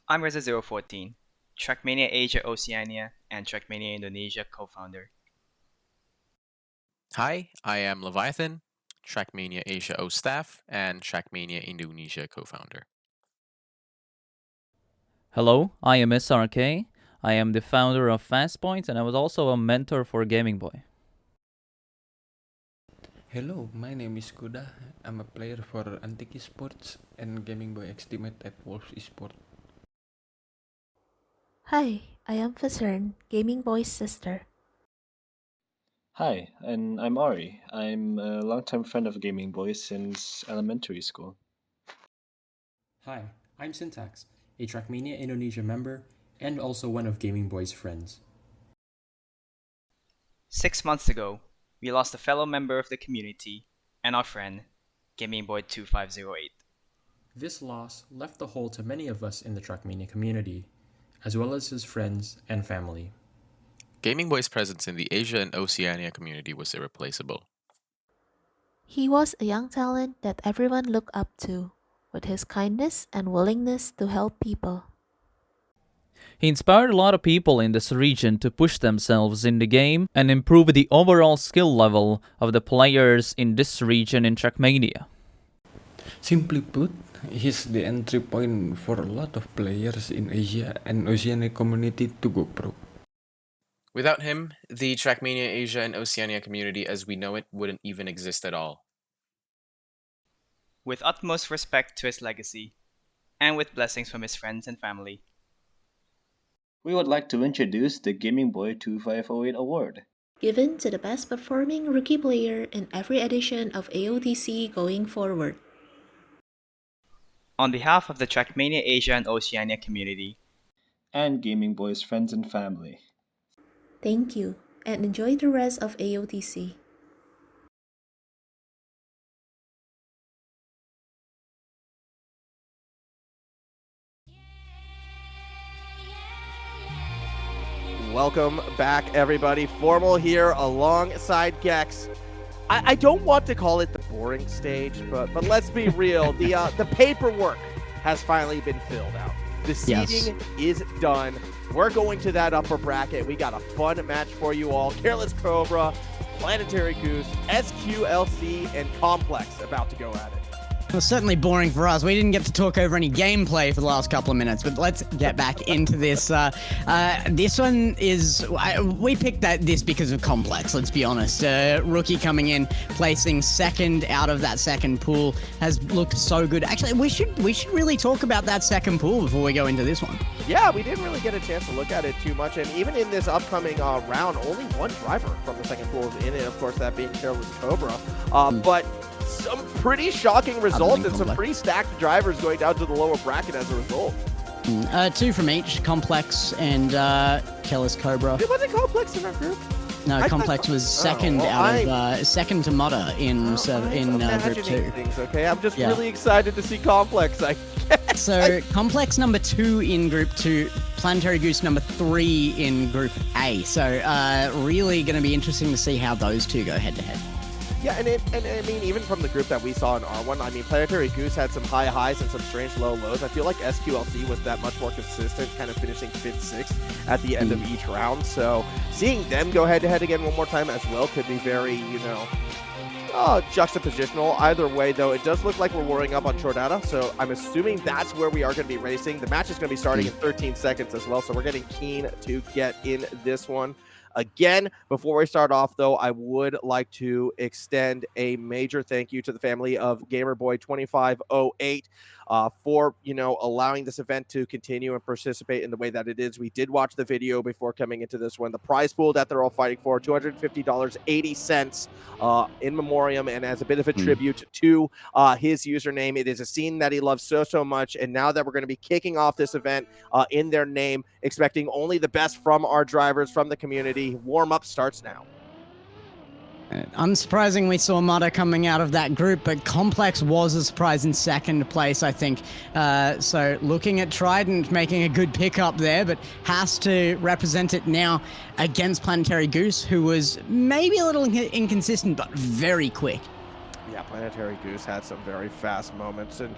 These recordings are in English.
I'm Reza014, Trackmania Asia Oceania and Trackmania Indonesia co-founder. Hi, I am Leviathan, Trackmania Asia O staff and Trackmania Indonesia co-founder. Hello, I am SRK. I am the founder of Fastpoint and I was also a mentor for Gaming Boy. Hello, my name is Kuda. I'm a player for Antique Esports and Gaming Boy Xtimate at Wolves Esports. Hi, I am Facern, Gaming Boy's sister. Hi, and I'm Ari. I'm a longtime friend of Gaming Boy since elementary school. Hi, I'm Syntax, a Trackmania Indonesia member and also one of Gaming Boy's friends. 6 months ago, we lost a fellow member of the community and our friend, Gaming Boy 2508. This loss left the hole to many of us in the Trackmania community, as well as his friends and family. Gaming Boy's presence in the Asia and Oceania community was irreplaceable. He was a young talent that everyone looked up to, with his kindness and willingness to help people. He inspired a lot of people in this region to push themselves in the game and improve the overall skill level of the players in this region in Trackmania. Simply put, he's the entry point for a lot of players in Asia and Oceania community to go pro. Without him, the Trackmania Asia and Oceania community as we know it wouldn't even exist at all. With utmost respect to his legacy, and with blessings from his friends and family, We would like to introduce the Gaming Boy 2508 award. Given to the best performing rookie player in every edition of AOTC going forward. on behalf of the Trackmania Asia and Oceania community, And Gaming Boy's friends and family. Thank you, and enjoy the rest of AOTC. Welcome back, everybody. Formal here alongside Gex. I don't want to call it the boring stage, but let's be real. The paperwork has finally been filled out. The seeding is done. We're going to that upper bracket. We got a fun match for you all. Careless Cobra, Planetary Goose, SQLC, and Complex about to go at it. It was certainly boring for us. We didn't get to talk over any gameplay for the last couple of minutes, but let's get back into this. This one is... we picked this because of Complex, let's be honest. Rookie coming in, placing second out of that second pool, has looked so good. Actually, we should really talk about that second pool before we go into this one. Yeah, we didn't really get a chance to look at it too much, and even in this upcoming round, only one driver from the second pool is in it, of course, that being Careless Cobra. But some pretty shocking results and some pretty stacked drivers going down to the lower bracket as a result. Two from each, Complex and Careless Cobra. Wasn't Complex in our group? No, Complex was second second to Mudder in Group 2. Things, okay? I'm just really excited to see Complex, I guess. So, Complex number 2 in Group 2, Planetary Goose number 3 in Group A. So, really going to be interesting to see how those two go head-to-head. Yeah, and I mean, even from the group that we saw in R1, I mean, Planetary Goose had some high highs and some strange low lows. I feel like SQLC was that much more consistent, kind of finishing 5th, 6th at the end of each round. So seeing them go head-to-head again one more time as well could be very, juxtapositional. Either way, though, it does look like we're warming up on Chordata, so I'm assuming that's where we are going to be racing. The match is going to be starting in 13 seconds as well, so we're getting keen to get in this one. Again, before we start off, though, I would like to extend a major thank you to the family of Gamerboy 2508 for, allowing this event to continue and participate in the way that it is. We did watch the video before coming into this one. The prize pool that they're all fighting for, $250.80 in memoriam, and as a bit of a tribute to his username. It is a scene that he loves so much, and now that we're going to be kicking off this event in their name, expecting only the best from our drivers, from the community. Warm-up starts now. Unsurprisingly, we saw Mudder coming out of that group, but Complex was a surprise in second place, I think. So looking at Trident making a good pickup there, but has to represent it now against Planetary Goose, who was maybe a little inconsistent, but very quick. Yeah, Planetary Goose had some very fast moments, and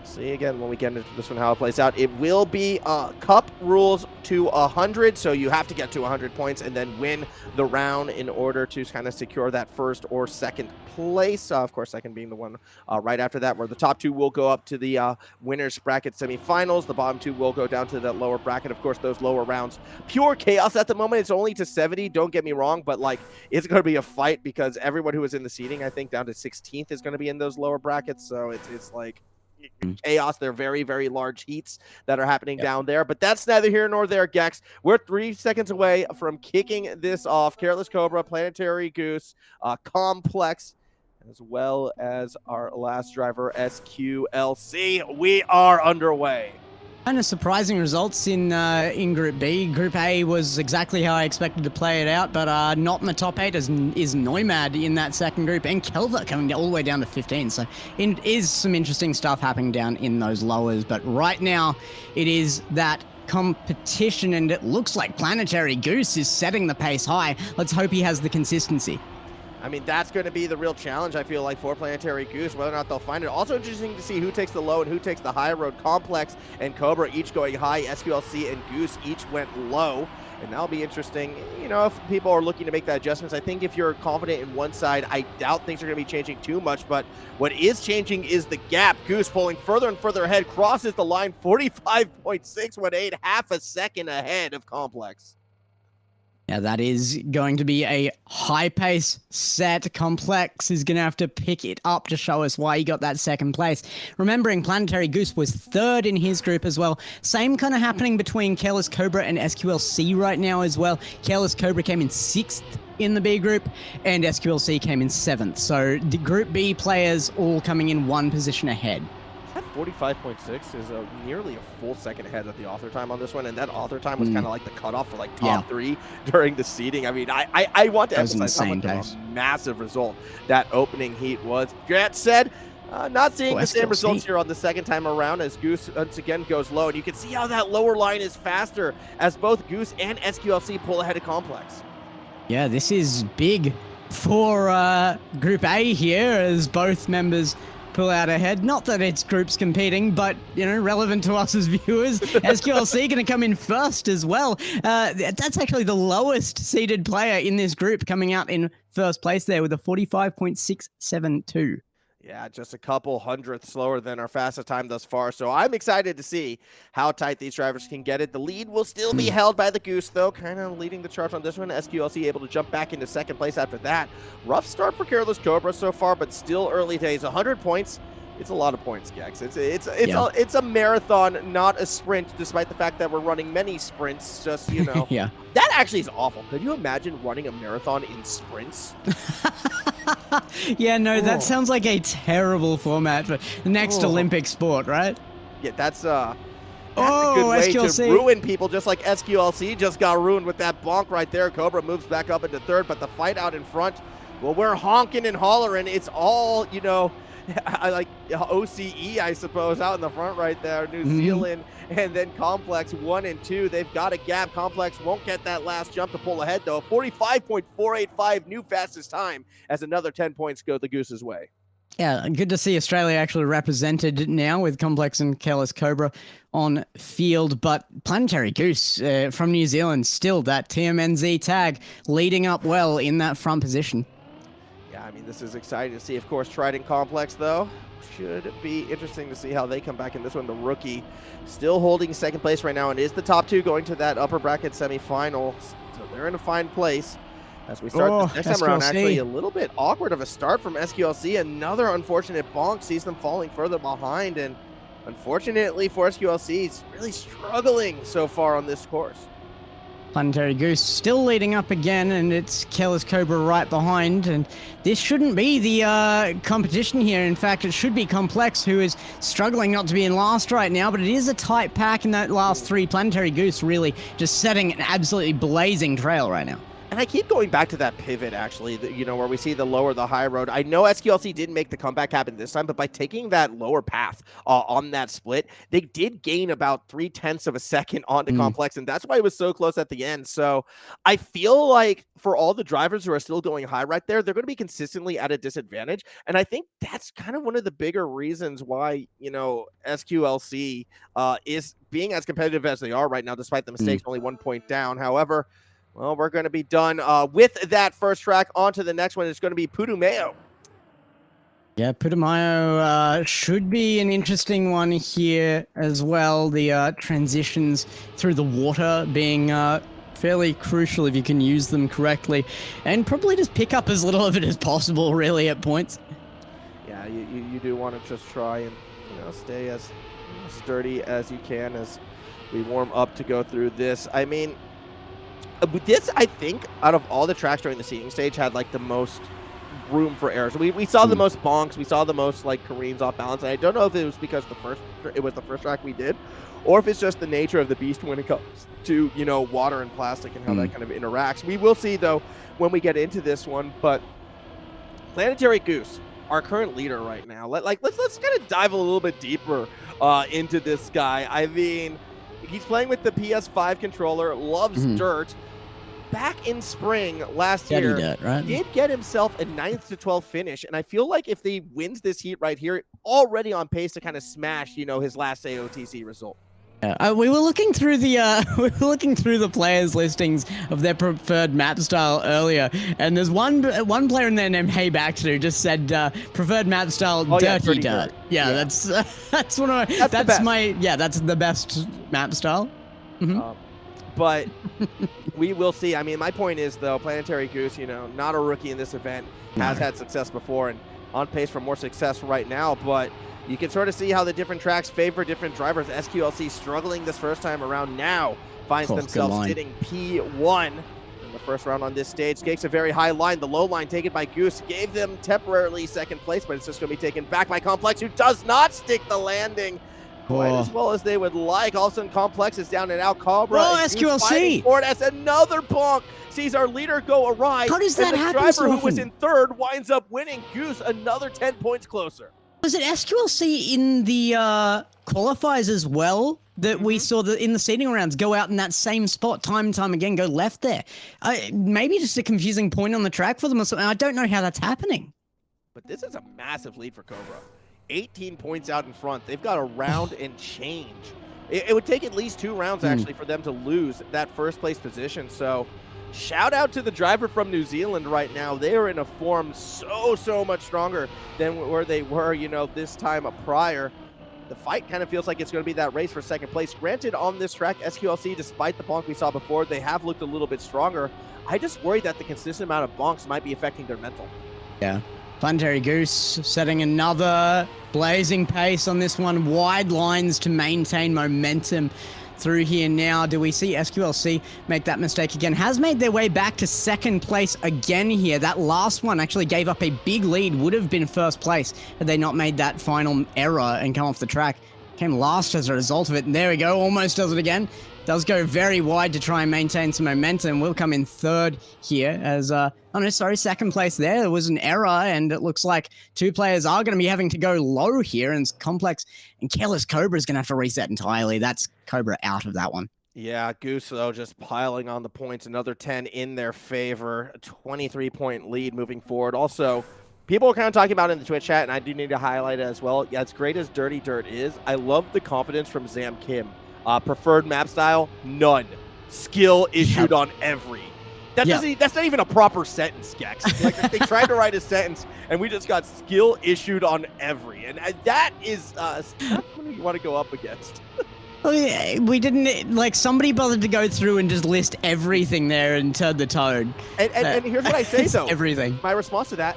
See again when we get into this one how it plays out. It will be cup rules to 100, so you have to get to 100 points and then win the round in order to kind of secure that first or second place. Of course, second being the one right after that, where the top two will go up to the winners bracket semifinals. The bottom two will go down to that lower bracket. Of course, those lower rounds, pure chaos at the moment. It's only to 70. Don't get me wrong, but like it's going to be a fight because everyone who is in the seeding, I think down to 16th, is going to be in those lower brackets. So it's like chaos. They're very, very large heats that are happening down there, but that's neither here nor there, Gex. We're 3 seconds away from kicking this off. Careless Cobra, Planetary Goose, Complex, as well as our last driver, SQLC. We are underway. Kind of surprising results in Group B. Group A was exactly how I expected to play it out, but not in the top 8 is Neumad in that second group, and Kelva coming all the way down to 15. So it is some interesting stuff happening down in those lowers, but right now it is that competition, and it looks like Planetary Goose is setting the pace high. Let's hope he has the consistency. I mean, that's going to be the real challenge, I feel like, for Planetary Goose, whether or not they'll find it. Also interesting to see who takes the low and who takes the high road. Complex and Cobra each going high. SQLC and Goose each went low. And that'll be interesting, you know, if people are looking to make that adjustments. I think if you're confident in one side, I doubt things are going to be changing too much. But what is changing is the gap. Goose pulling further and further ahead, crosses the line, 45.618, half a second ahead of Complex. Yeah, that is going to be a high-pace set. Complex is going to have to pick it up to show us why he got that second place. Remembering Planetary Goose was third in his group as well. Same kind of happening between Careless Cobra and SQLC right now as well. Careless Cobra came in 6th in the B group, and SQLC came in 7th. So the Group B players all coming in 1 position ahead. That 45.6 is nearly a full second ahead of the author time on this one, and that author time was kind of like the cutoff for like top 3 during the seeding. I mean, I want to emphasize how much of a massive result that opening heat was. Jet said, not seeing the same results here on the second time around as Goose once again goes low, and you can see how that lower line is faster as both Goose and SQLC pull ahead of Complex. Yeah, this is big for Group A here as both members pull out ahead. Not that it's groups competing, but, you know, relevant to us as viewers. SQLC going to come in first as well. That's actually the lowest seeded player in this group, coming out in first place there with a 45.672. Yeah, just a couple hundredths slower than our fastest time thus far. So I'm excited to see how tight these drivers can get it. The lead will still be held by the Goose, though, kind of leading the charge on this one. SQLC able to jump back into second place after that. Rough start for Careless Cobra so far, but still early days. 100 points. It's a lot of points, Gex. It's a marathon, not a sprint, despite the fact that we're running many sprints. Just, you know. Yeah. That actually is awful. Could you imagine running a marathon in sprints? Yeah, no, that sounds like a terrible format for the next Olympic sport, right? Yeah, that's a good way SQLC. to ruin people, just like SQLC just got ruined with that bonk right there. Cobra moves back up into third, but the fight out in front, well, we're honking and hollering. It's all, you know, I like OCE, I suppose, out in the front right there. New Zealand, and then Complex 1 and 2. They've got a gap. Complex won't get that last jump to pull ahead, though. 45.485, new fastest time, as another 10 points go the Goose's way. Yeah, good to see Australia actually represented now with Complex and Careless Cobra on field, but Planetary Goose from New Zealand, still that TMNZ tag leading up well in that front position. Yeah, I mean, this is exciting to see. Of course, Trident Complex, though, should be interesting to see how they come back in this one. The rookie still holding second place right now and is the top 2 going to that upper bracket semifinal. So they're in a fine place as we start this next time around. Actually, a little bit awkward of a start from SQLC. Another unfortunate bonk sees them falling further behind. And unfortunately for SQLC, it's really struggling so far on this course. Planetary Goose still leading up again, and it's Careless Cobra right behind, and this shouldn't be the competition here. In fact, it should be Complex, who is struggling not to be in last right now, but it is a tight pack in that last 3. Planetary Goose really just setting an absolutely blazing trail right now. And I keep going back to that pivot, actually, you know, where we see the lower, the high road. I know SQLC didn't make the comeback happen this time, but by taking that lower path on that split, they did gain about 0.3 of a second onto Complex, and that's why it was so close at the end. So I feel like for all the drivers who are still going high right there, they're going to be consistently at a disadvantage. And I think that's kind of one of the bigger reasons why, you know, SQLC is being as competitive as they are right now, despite the mistakes, only 1 point down. However, well, we're going to be done with that first track. On to the next one. It's going to be Putumayo. Yeah, Putumayo should be an interesting one here as well. The transitions through the water being fairly crucial if you can use them correctly. And probably just pick up as little of it as possible, really, at points. Yeah, you do want to just try and, you know, stay as sturdy as you can as we warm up to go through this. I mean, this, I think, out of all the tracks during the seeding stage, had like the most room for errors. We saw the most bonks, we saw the most like careens off balance, and I don't know if it was because it was the first track we did, or if it's just the nature of the beast when it comes to, you know, water and plastic and how that kind of interacts. We will see though when we get into this one. But Planetary Goose, our current leader right now, let's kind of dive a little bit deeper into this guy. I mean, he's playing with the PS5 controller, loves dirt. Back in spring last year, did get himself a 9th to 12th finish, and I feel like if he wins this heat right here, already on pace to kind of smash, you know, his last AOTC result. We were looking through the players' listings of their preferred map style earlier, and there's one player in there named Hey Baxter who just said preferred map style dirty dirt. Yeah, that's one of my, that's the best map style. But we will see. I mean, my point is, though, Planetary Goose, you know, not a rookie in this event, has had success before and on pace for more success right now. But you can sort of see how the different tracks favor different drivers. SQLC struggling this first time around now finds themselves sitting P1 in the first round on this stage. Takes a very high line. The low line taken by Goose gave them temporarily second place, but it's just going to be taken back by Complex, who does not stick the landing quite as well as they would like. All of a sudden, Complex is down and out. Cobra SQLC for it as another bonk sees our leader go awry. How does that happen? The driver so who was in third winds up winning. Goose another 10 points closer. Was it SQLC in the qualifiers as well that we saw in the seeding rounds go out in that same spot time and time again, go left there? Maybe just a confusing point on the track for them or something. I don't know how that's happening. But this is a massive lead for Cobra. 18 points out in front. They've got a round and change. It would take at least 2 rounds, actually, for them to lose that first place position. So shout out to the driver from New Zealand right now. They are in a form so much stronger than where they were, you know, this time prior. The fight kind of feels like it's going to be that race for second place. Granted, on this track, SQLC, despite the bonk we saw before, they have looked a little bit stronger. I just worry that the consistent amount of bonks might be affecting their mental. Yeah. Planetary Goose setting another blazing pace on this one. Wide lines to maintain momentum through here now. Do we see SQLC make that mistake again? Has made their way back to second place again here. That last one actually gave up a big lead. Would have been first place had they not made that final error and come off the track. Came last as a result of it. And there we go. Almost does it again. Does go very wide to try and maintain some momentum. Will come in third here as, oh no, sorry, second place there. There was an error, and it looks like 2 players are going to be having to go low here, and Complex and Careless Cobra is going to have to reset entirely. That's Cobra out of that one. Yeah, Goose, though, just piling on the points. Another 10 in their favor. A 23-point lead moving forward. Also, people are kind of talking about it in the Twitch chat, and I do need to highlight it as well. Yeah, as great as Dirty Dirt is, I love the confidence from Zam Kim. Preferred map style, none. Skill issued on every. That's not even a proper sentence, Gex. Like, they tried to write a sentence, and we just got skill issued on every. And that is not what you want to go up against. We didn't, like, somebody bothered to go through and just list everything there and turn the tone. And here's what I say, though. Everything. My response to that,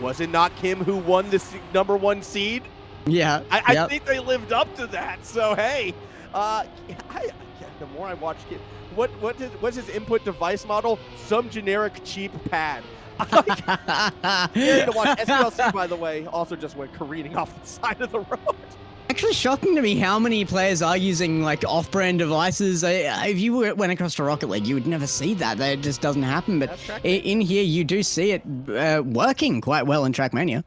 was it not Kim who won this #1 seed? Yeah. I think they lived up to that. So, hey. The more I watch it, what's his input device model? Some generic cheap pad. Scary to watch. SQLC, by the way, also just went careening off the side of the road. actually shocking to me how many players are using like off-brand devices. If you went across to Rocket League, you would never see that. That just doesn't happen. But in here, you do see it working quite well in Trackmania.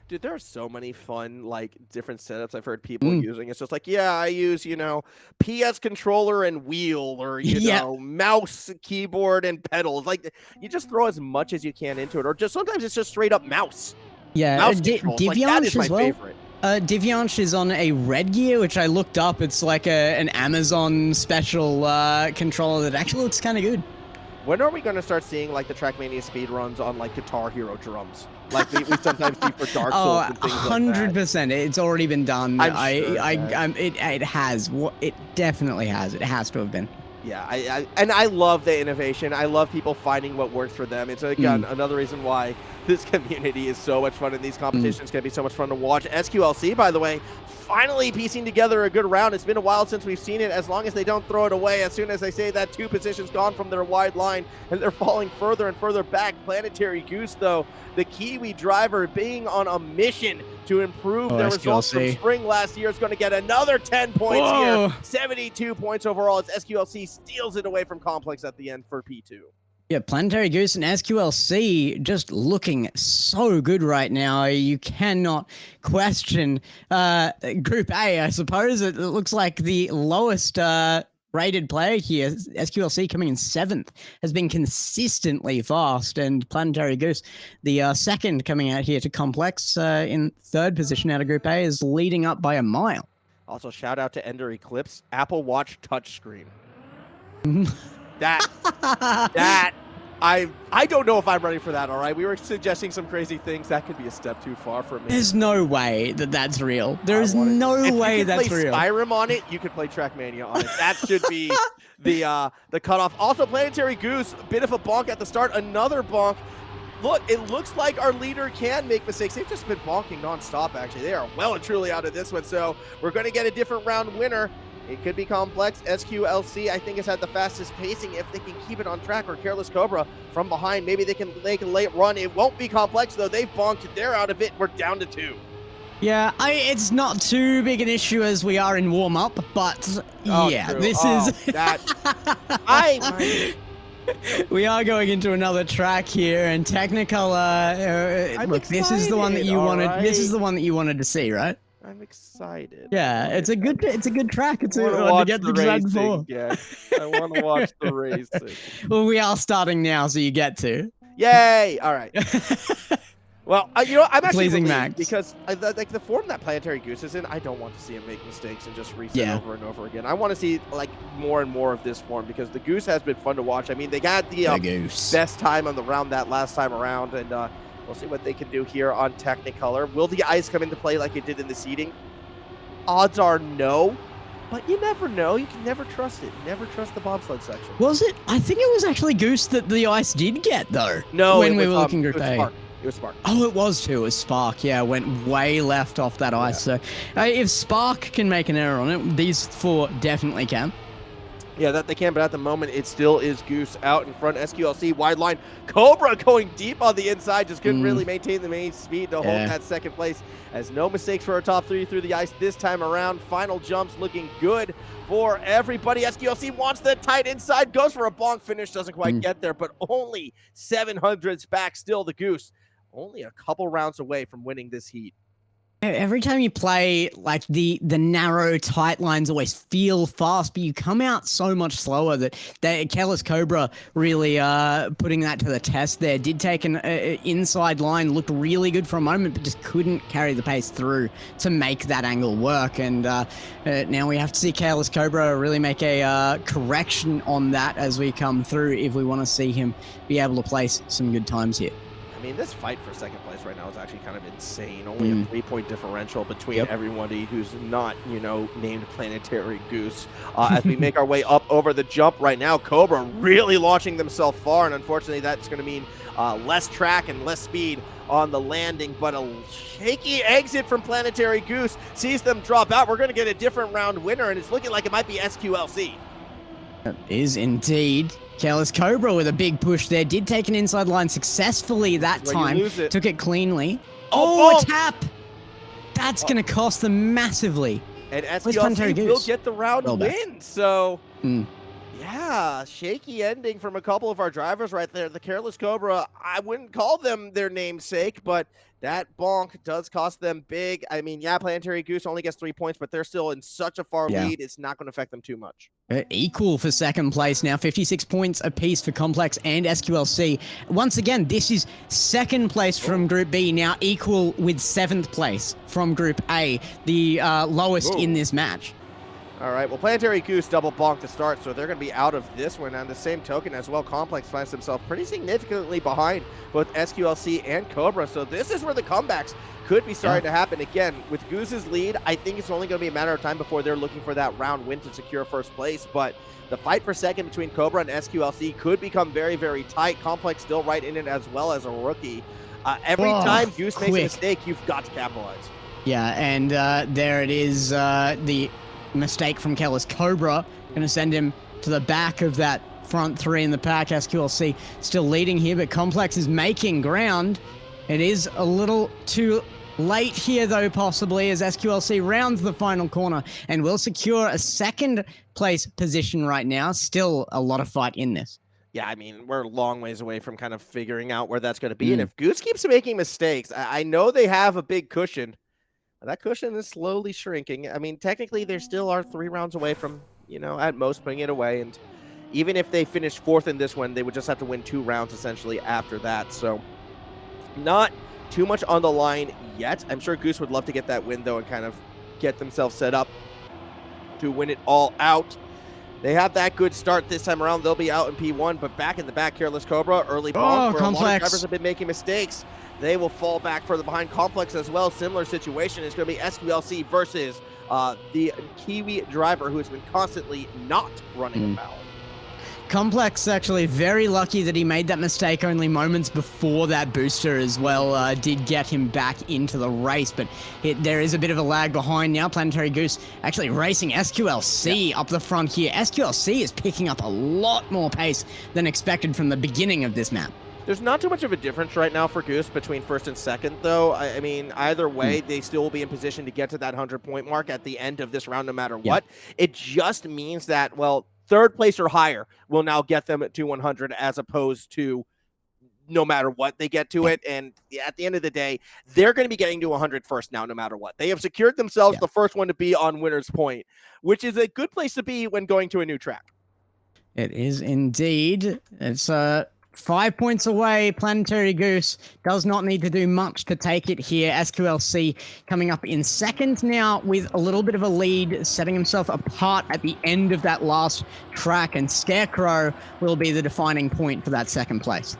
Dude, there are so many fun, like, different setups I've heard people using. It's just like, yeah, I use, you know, PS controller and wheel, or, you know, mouse, keyboard, and pedals. Like, you just throw as much as you can into it. Or just sometimes it's just straight up mouse. Yeah, mouse controls. Like, that is my favorite. Divianche is on a Red Gear, which I looked up. It's like an Amazon special controller that actually looks kind of good. When are we going to start seeing, like, the Trackmania speedruns on, like, Guitar Hero drums? Like we sometimes see for Dark Souls and things 100%. Like that. It's already been done. It has. It definitely has. It has to have been. Yeah, I love the innovation. I love people finding what works for them. It's, again, another reason why this community is so much fun, and these competitions can be so much fun to watch. SQLC, by the way, finally piecing together a good round. It's been a while since we've seen it. As long as they don't throw it away, as soon as they say that 2 positions gone from their wide line, and they're falling further and further back. Planetary Goose, though, the Kiwi driver, being on a mission to improve their results from spring last year, is going to get another 10 points here. 72 points overall as SQLC steals it away from Complex at the end for P2. Yeah, Planetary Goose and SQLC just looking so good right now. You cannot question Group A, I suppose. It looks like the lowest rated player here, SQLC, coming in 7th, has been consistently fast, and Planetary Goose, the second coming out here to Complex in 3rd position out of Group A, is leading up by a mile. Also, shout out to Ender Eclipse, Apple Watch touchscreen. That I don't know if I'm ready for that, all right? We were suggesting some crazy things. That could be a step too far for me. There's no way that that's real. There is no way that's real. If you could play Skyrim on it, you could play Trackmania on it. That should be the cutoff. Also, Planetary Goose, a bit of a bonk at the start. Another bonk. Look, it looks like our leader can make mistakes. They've just been bonking nonstop, actually. They are well and truly out of this one, so we're going to get a different round winner. It could be Complex. SQLC, I think, has had the fastest pacing. If they can keep it on track, or Careless Cobra from behind, maybe they can late run. It won't be Complex, though. They've bonked. They're out of it. We're down to 2. Yeah, it's not too big an issue as we are in warm-up, but yeah, this is... We are going into another track here, and Technicolor. Look, this is the one that you wanted. Right. This is the one that you wanted to see, right? I'm excited. Yeah, it's a good track. It's I want to get the racing. Yeah, I want to watch the racing. Well, we are starting now, so you get to. Yay! All right. Well, you know, I'm actually pleasing Max, because like the form that Planetary Goose is in, I don't want to see him make mistakes and just reset over and over again. I want to see like more and more of this form, because the Goose has been fun to watch. I mean, they got the best time on the round that last time around, and we'll see what they can do here on Technicolor. Will the ice come into play like it did in the seeding? Odds are no, but you never know. You can never trust it. Never trust the bobsled section. Was it? I think it was actually Goose that the ice did get, though. No, when we were looking Group A. It was Spark. Oh, it was too. It was Spark. Yeah, went way left off that ice. So if Spark can make an error on it, these 4 definitely can. Yeah, that they can, but at the moment, it still is Goose out in front. SQLC, wide line. Cobra going deep on the inside. Just couldn't really maintain the main speed to hold that 2nd place. As no mistakes for our top 3 through the ice this time around. Final jumps looking good for everybody. SQLC wants the tight inside. Goes for a bonk finish. Doesn't quite get there, but only 700s back still the Goose. Only a couple rounds away from winning this heat. Every time you play, like, the narrow, tight lines always feel fast, but you come out so much slower that Careless Cobra really putting that to the test there. Did take an inside line, looked really good for a moment, but just couldn't carry the pace through to make that angle work. And now we have to see Careless Cobra really make a correction on that as we come through if we want to see him be able to place some good times here. I mean, this fight for 2nd place right now is actually kind of insane. Only a 3-point differential between everybody who's not, you know, named Planetary Goose. As we make our way up over the jump right now, Cobra really launching themselves far, and unfortunately that's going to mean less track and less speed on the landing, but a shaky exit from Planetary Goose sees them drop out. We're going to get a different round winner, and it's looking like it might be SQLC. It is indeed. Careless Cobra with a big push there. Did take an inside line successfully that time. Took it cleanly. Oh, a tap! That's going to cost them massively. And Where's Planetary SQLC will Goose? get the round Well back. win. So, Mm. yeah, shaky ending from a couple of our drivers right there. The Careless Cobra, I wouldn't call them their namesake, but that bonk does cost them big. I mean, yeah, Planetary Goose only gets 3 points, but they're still in such a far Yeah. lead, it's not going to affect them too much. Equal for second place now, 56 points apiece for Complex and SQLC. Once again, this is second place from Group B, now equal with 7th place from Group A, the lowest in this match. All right, well, Planetary Goose double bonk to start, so they're going to be out of this one. On the same token as well, Complex finds themselves pretty significantly behind both SQLC and Cobra, so this is where the comebacks could be starting to happen. Again, with Goose's lead, I think it's only going to be a matter of time before they're looking for that round win to secure first place, but the fight for second between Cobra and SQLC could become very, very tight. Complex still right in it as well as a rookie. Every time Goose makes a mistake, you've got to capitalize. Yeah, and there it is, the mistake from Careless Cobra, going to send him to the back of that front three in the pack. SQLC still leading here, but Complex is making ground. It is a little too late here, though, possibly, as SQLC rounds the final corner and will secure a second place position right now. Still a lot of fight in this. Yeah, I mean, we're a long ways away from kind of figuring out where that's going to be. And if Goose keeps making mistakes, I know they have a big cushion. That cushion is slowly shrinking. I mean, technically, they still are 3 rounds away from, at most putting it away. And even if they finish 4th in this one, they would just have to win 2 rounds essentially after that. So not too much on the line yet. I'm sure Goose would love to get that win, though, and kind of get themselves set up to win it all out. They have that good start this time around. They'll be out in P1, but back in the back, Careless Cobra, early bonk, where a lot of drivers have been making mistakes. They will fall back further behind. Complex as well. Similar situation. It's going to be SQLC versus the Kiwi driver who has been constantly not running a foul. Complex actually very lucky that he made that mistake only moments before that booster as well did get him back into the race, but there is a bit of a lag behind now. Planetary Goose actually racing SQLC up the front here. SQLC is picking up a lot more pace than expected from the beginning of this map. There's not too much of a difference right now for Goose between first and second, though. I mean, either way, they still will be in position to get to that 100-point mark at the end of this round no matter what. It just means that, well, third place or higher will now get them to 100 as opposed to no matter what they get to it. And at the end of the day, they're going to be getting to 100 first now no matter what. They have secured themselves the first one to be on winner's point, which is a good place to be when going to a new track. It is indeed. It's 5 points away. Planetary Goose does not need to do much to take it here. SQLC coming up in second now with a little bit of a lead, setting himself apart at the end of that last track, and Scarecrow will be the defining point for that second place.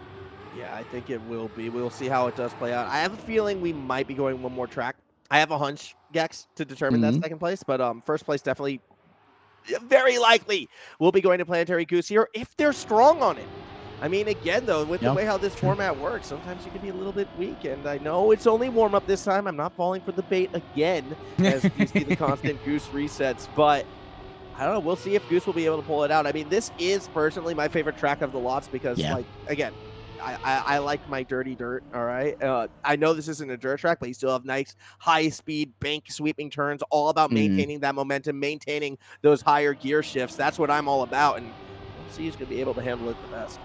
Yeah, I think it will be. We'll see how it does play out. I have a feeling we might be going one more track. I have a hunch, Gex, to determine that second place, but first place definitely very likely will be going to Planetary Goose here if they're strong on it. I mean, again, though, with the way how this format works, sometimes you can be a little bit weak, and I know it's only warm-up this time. I'm not falling for the bait again, as you see the constant Goose resets, but I don't know. We'll see if Goose will be able to pull it out. I mean, this is personally my favorite track of the lots because, like, again, I like my dirty dirt, all right? I know this isn't a dirt track, but you still have nice high-speed bank sweeping turns, all about maintaining that momentum, maintaining those higher gear shifts. That's what I'm all about, and we'll see who's going to be able to handle it the best.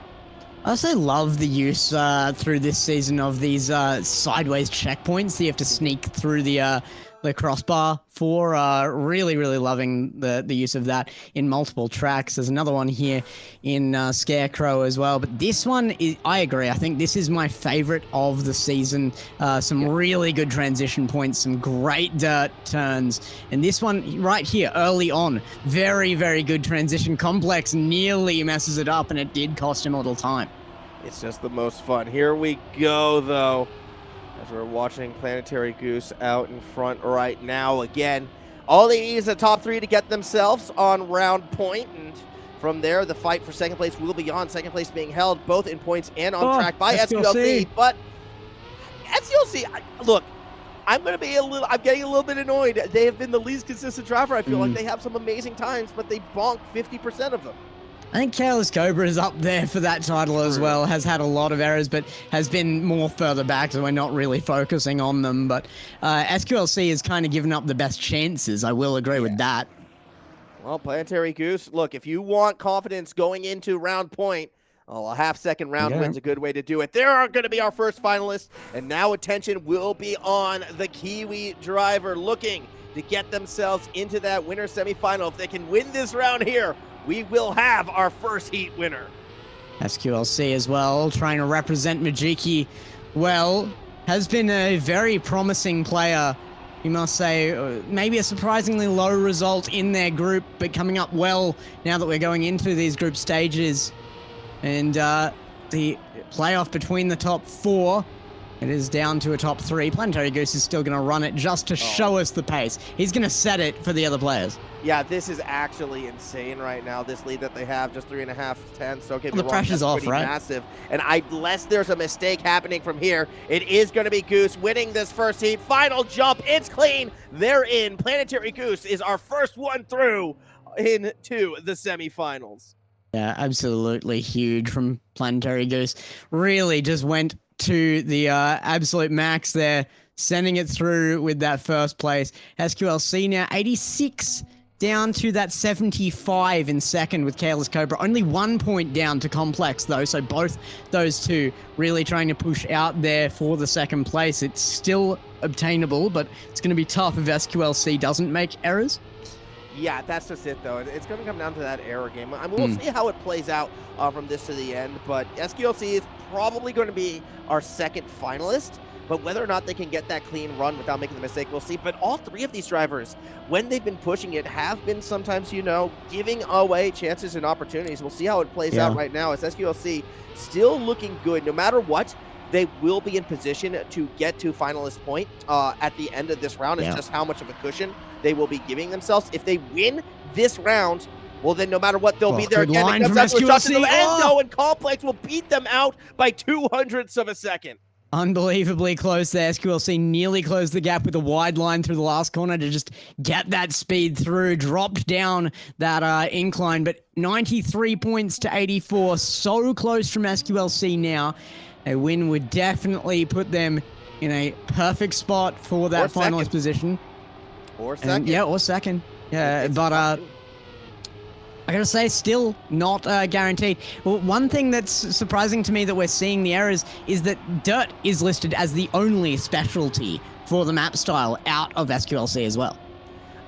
I also love the use through this season of these sideways checkpoints that you have to sneak through the crossbar for. Really, really loving the use of that in multiple tracks. There's another one here in Scarecrow as well. But this one, I agree. I think this is my favorite of the season. Some really good transition points, some great dirt turns. And this one right here, early on, very, very good transition. Complex nearly messes it up, and it did cost him a little time. It's just the most fun. Here we go, though, as we're watching Planetary Goose out in front right now. Again, all they need is a top 3 to get themselves on round point, and from there, the fight for second place will be on. Second place being held both in points and on track by SQLC. But SQLC, look, I'm getting a little bit annoyed. They have been the least consistent driver. I feel like they have some amazing times, but they bonk 50% of them. I think Careless Cobra is up there for that title as well. Has had a lot of errors, but has been more further back, so we're not really focusing on them. But SQLC has kind of given up the best chances. I will agree with that. Well, Planetary Goose, look, if you want confidence going into round point, a half-second round win's a good way to do it. There are going to be our first finalists, and now attention will be on the Kiwi driver looking to get themselves into that winner semifinal. If they can win this round here, we will have our first heat winner. SQLC as well, trying to represent Majiki well, has been a very promising player. You must say, maybe a surprisingly low result in their group, but coming up well now that we're going into these group stages. And the playoff between the top 4, it is down to a top 3. Planetary Goose is still going to run it just to show us the pace. He's going to set it for the other players. Yeah, this is actually insane right now, this lead that they have, just 3.5 tenths. Don't get me The wrong, pressure's that's off, pretty right? massive. And unless there's a mistake happening from here, it is going to be Goose winning this first heat. Final jump, it's clean. They're in. Planetary Goose is our first one through into the semifinals. Yeah, absolutely huge from Planetary Goose. Really just went to the absolute max there, sending it through with that first place. SQLC now 86 down to that 75 in second with Careless Cobra. Only 1 point down to Complex though, so both those two really trying to push out there for the second place. It's still obtainable, but it's going to be tough if SQLC doesn't make errors. Yeah, that's just it, though. It's going to come down to that error game. I mean, we'll see how it plays out from this to the end, but SQLC is probably going to be our second finalist, but whether or not they can get that clean run without making the mistake, we'll see. But all 3 of these drivers, when they've been pushing it, have been sometimes, giving away chances and opportunities. We'll see how it plays out right now as SQLC still looking good. No matter what, they will be in position to get to finalist point at the end of this round. It's just how much of a cushion they will be giving themselves. If they win this round, well, then no matter what, they'll be there again. It comes down to a shot to the end, though, and Complex will beat them out by 200ths of a second. Unbelievably close there. SQLC nearly closed the gap with a wide line through the last corner to just get that speed through. Dropped down that incline, but 93 points to 84. So close from SQLC now. A win would definitely put them in a perfect spot for that finalist position. Or second. Or second. Yeah, but I gotta say, still not guaranteed. Well, one thing that's surprising to me that we're seeing the errors is that Dirt is listed as the only specialty for the map style out of SQLC as well.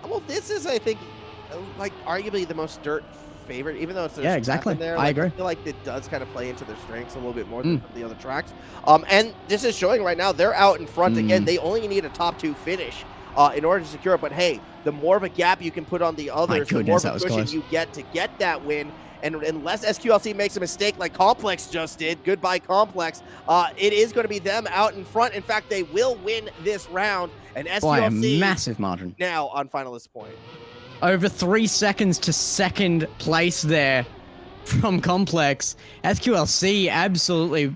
Well, this is, I think, like arguably the most Dirt favorite, even though it's exactly. there. I agree. I feel like it does kind of play into their strengths a little bit more than the other tracks. And this is showing right now they're out in front again. They only need a top 2 finish in order to secure it. But hey, the more of a gap you can put on the others, the more of a cushion you get to get that win. And unless SQLC makes a mistake like Complex just did, goodbye Complex, it is going to be them out in front. In fact, they will win this round. And SQLC by a massive margin now on finalist point. Over 3 seconds to second place there from Complex. SQLC absolutely,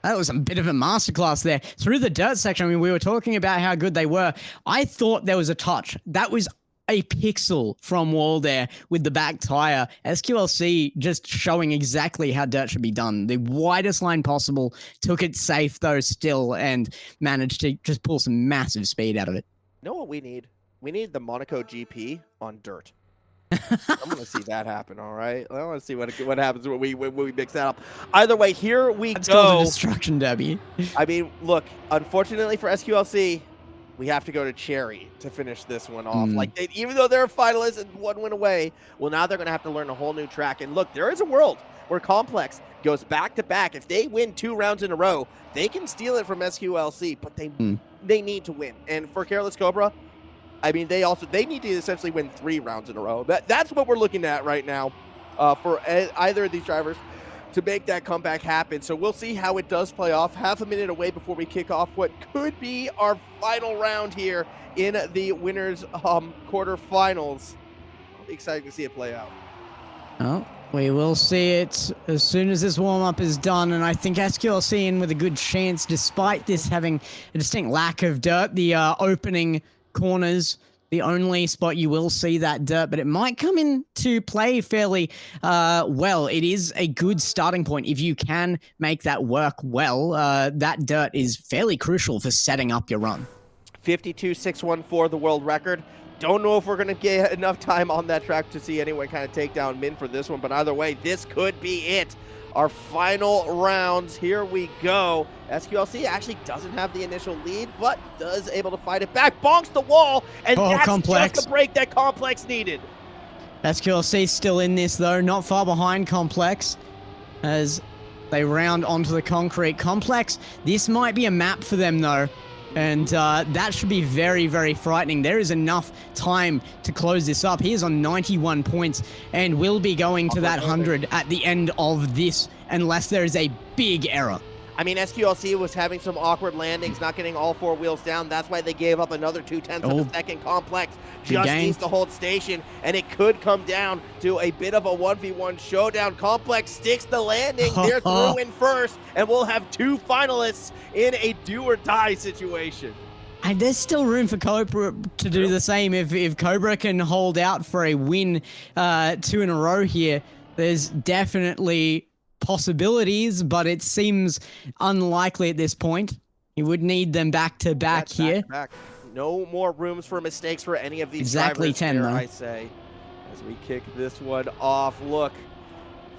that was a bit of a masterclass there. Through the dirt section, I mean, we were talking about how good they were. I thought there was a touch. That was a pixel from wall there with the back tire. SQLC just showing exactly how dirt should be done. The widest line possible, took it safe though still, and managed to just pull some massive speed out of it. You know what we need? We need the Monaco GP on dirt. I'm going to see that happen, all right? I want to see what happens when we mix that up. Either way, here we That's go. called a destruction derby. I mean, look, unfortunately for SQLC, we have to go to Cherry to finish this one off. Like, even though they're finalists and 1 win away, well, now they're going to have to learn a whole new track. And look, there is a world where Complex goes back-to-back. If they win 2 rounds in a row, they can steal it from SQLC, but they need to win. And for Careless Cobra, I mean, they need to essentially win 3 rounds in a row. That's what we're looking at right now for either of these drivers to make that comeback happen. So we'll see how it does play off. Half a minute away before we kick off what could be our final round here in the winners quarterfinals. I'll be excited to see it play out. Oh, we will see it as soon as this warm-up is done, and I think SQLC in with a good chance, despite this having a distinct lack of dirt. The opening corners, the only spot you will see that dirt, but it might come into play fairly well. It is a good starting point. If you can make that work well, that dirt is fairly crucial for setting up your run. 52.614, the world record. Don't know if we're going to get enough time on that track to see anyone kind of take down Min for this one, but either way, this could be it. Our final rounds, here we go. SQLC actually doesn't have the initial lead, but does able to fight it back. Bonks the wall, and that's Complex. just the break that Complex needed. SQLC still in this though, not far behind Complex as they round onto the concrete. Complex, this might be a map for them though. And that should be very, very frightening. There is enough time to close this up. He is on 91 points and will be going to that 100 at the end of this unless there is a big error. I mean, SQLC was having some awkward landings, not getting all 4 wheels down. That's why they gave up another 0.2 of a second. Complex just needs to hold station, and it could come down to a bit of a 1v1 showdown. Complex sticks the landing. They're through in first, and we'll have 2 finalists in a do-or-die situation. And there's still room for Cobra to do the same. If Cobra can hold out for a win 2 in a row here, there's definitely possibilities, but it seems unlikely at this point. You would need them back to back here. Back. No more rooms for mistakes for any of these Exactly drivers 10 here, though. I say, as we kick this one off. Look,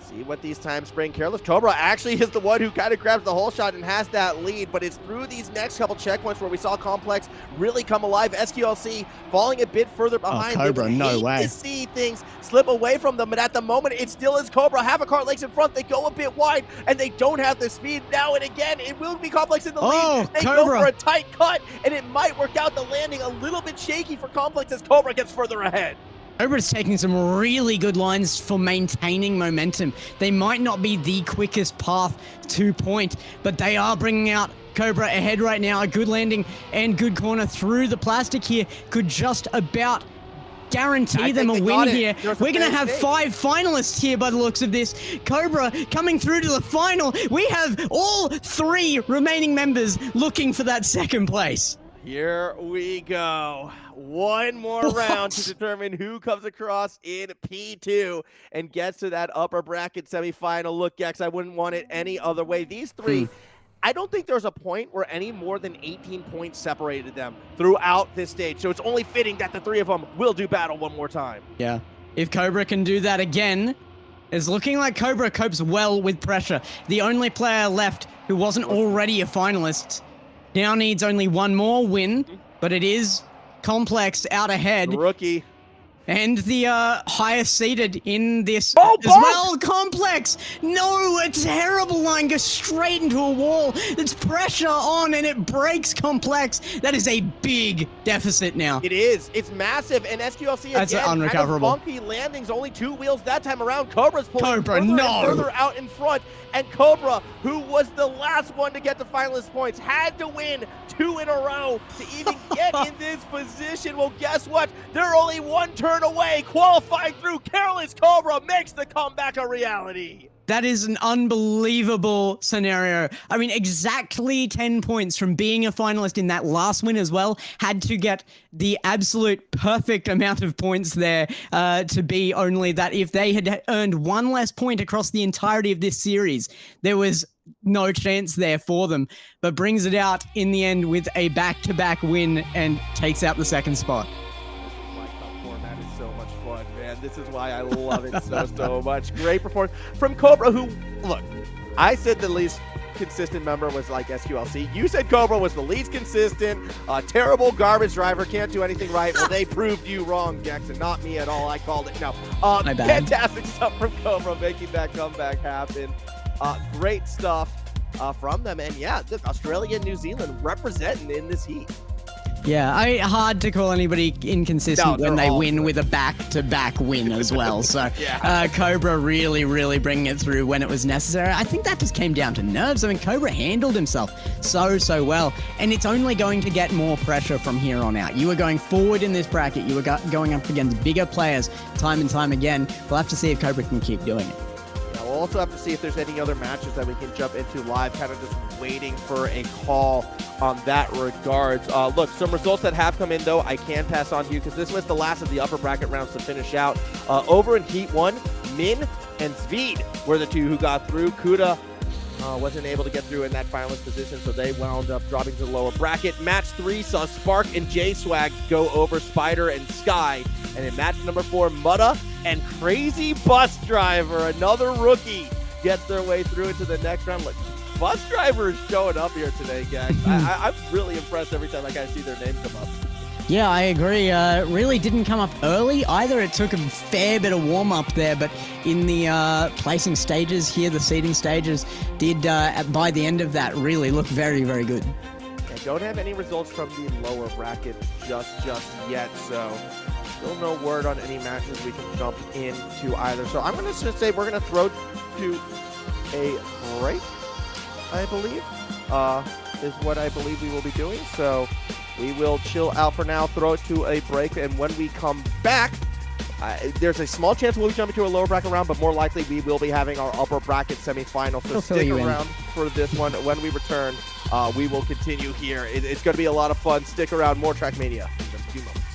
see what these times bring. Careless Cobra actually is the one who kind of grabs the whole shot and has that lead, but it's through these next couple checkpoints where we saw Complex really come alive. SQLC falling a bit further behind. Cobra, no way. To see things slip away from them, but at the moment it still is Cobra. Half a car legs in front. They go a bit wide and they don't have the speed. Now and again, it will be Complex in the lead. They go for a tight cut and it might work out. The landing a little bit shaky for Complex as Cobra gets further ahead. Cobra's taking some really good lines for maintaining momentum. They might not be the quickest path to point, but they are bringing out Cobra ahead right now. A good landing and good corner through the plastic here could just about guarantee them a win here. We're going to have 5 finalists here by the looks of this. Cobra coming through to the final. We have all 3 remaining members looking for that second place. Here we go. One more round to determine who comes across in P2 and gets to that upper bracket semifinal. Look, Gex, I wouldn't want it any other way. These 3, I don't think there's a point where any more than 18 points separated them throughout this stage. So it's only fitting that the 3 of them will do battle one more time. Yeah. If Cobra can do that again, it's looking like Cobra copes well with pressure. The only player left who wasn't already a finalist now needs only 1 more win, but it is Complex out ahead. Rookie. And the highest seeded in this as well, Complex. No, a terrible line goes straight into a wall. There's pressure on and it breaks Complex. That is a big deficit now. It is. It's massive. And SQLC That's again, unrecoverable. Kind of funky landings, only 2 wheels that time around. Cobra's pulling Cobra, further no. and further out in front. And Cobra, who was the last one to get the finalist points, had to win 2 in a row to even get in this position. Well, guess what? They're only 1 turn away. Qualifying through. Careless Cobra makes the comeback a reality. That is an unbelievable scenario. I mean, exactly 10 points from being a finalist in that last win as well. Had to get the absolute perfect amount of points there to be only that if they had earned 1 less point across the entirety of this series, there was no chance there for them. But brings it out in the end with a back-to-back win and takes out the second spot. This is why I love it so much. Great performance from Cobra, who, look, I said the least consistent member was like SQLC. You said Cobra was the least consistent, terrible garbage driver, can't do anything right. Well, they proved you wrong, Jackson, not me at all. I called it. No, My bad. Fantastic stuff from Cobra, making that comeback happen. Great stuff from them. And yeah, Australia and New Zealand representing in this heat. Yeah, hard to call anybody inconsistent when they win with a back-to-back win as well. So Cobra really bringing it through when it was necessary. I think that just came down to nerves. I mean, Cobra handled himself so well, and it's only going to get more pressure from here on out. You are going forward in this bracket. You are going up against bigger players time and time again. We'll have to see if Cobra can keep doing it. We'll also have to see if there's any other matches that we can jump into live, kind of just waiting for a call on that regards. Look, some results that have come in, though, I can pass on to you because this was the last of the upper bracket rounds to finish out. Over in Heat 1, Min and Zvid were the two who got through. Kuda wasn't able to get through in that finalist position, so they wound up dropping to the lower bracket. Match 3 saw Spark and J-Swag go over Spider and Sky. And in match number 4, Mutta and Crazy Bus Driver, another rookie, gets their way through into the next round. Look, Bus Driver is showing up here today, guys. I'm really impressed every time I kind of see their name come up. Yeah, I agree. Really didn't come up early either. It took a fair bit of warm-up there, but in the placing stages here, the seeding stages, did, by the end of that, really look very, very good. I don't have any results from the lower bracket just yet, so still no word on any matches we can jump into either. So I'm going to just say we're going to throw to a break, I believe, is what I believe we will be doing. So we will chill out for now, throw it to a break, and when we come back, there's a small chance we'll be jumping to a lower bracket round, but more likely we will be having our upper bracket semifinal. So stick around for this one. When we return, we will continue here. It's going to be a lot of fun. Stick around. More Trackmania in just a few moments.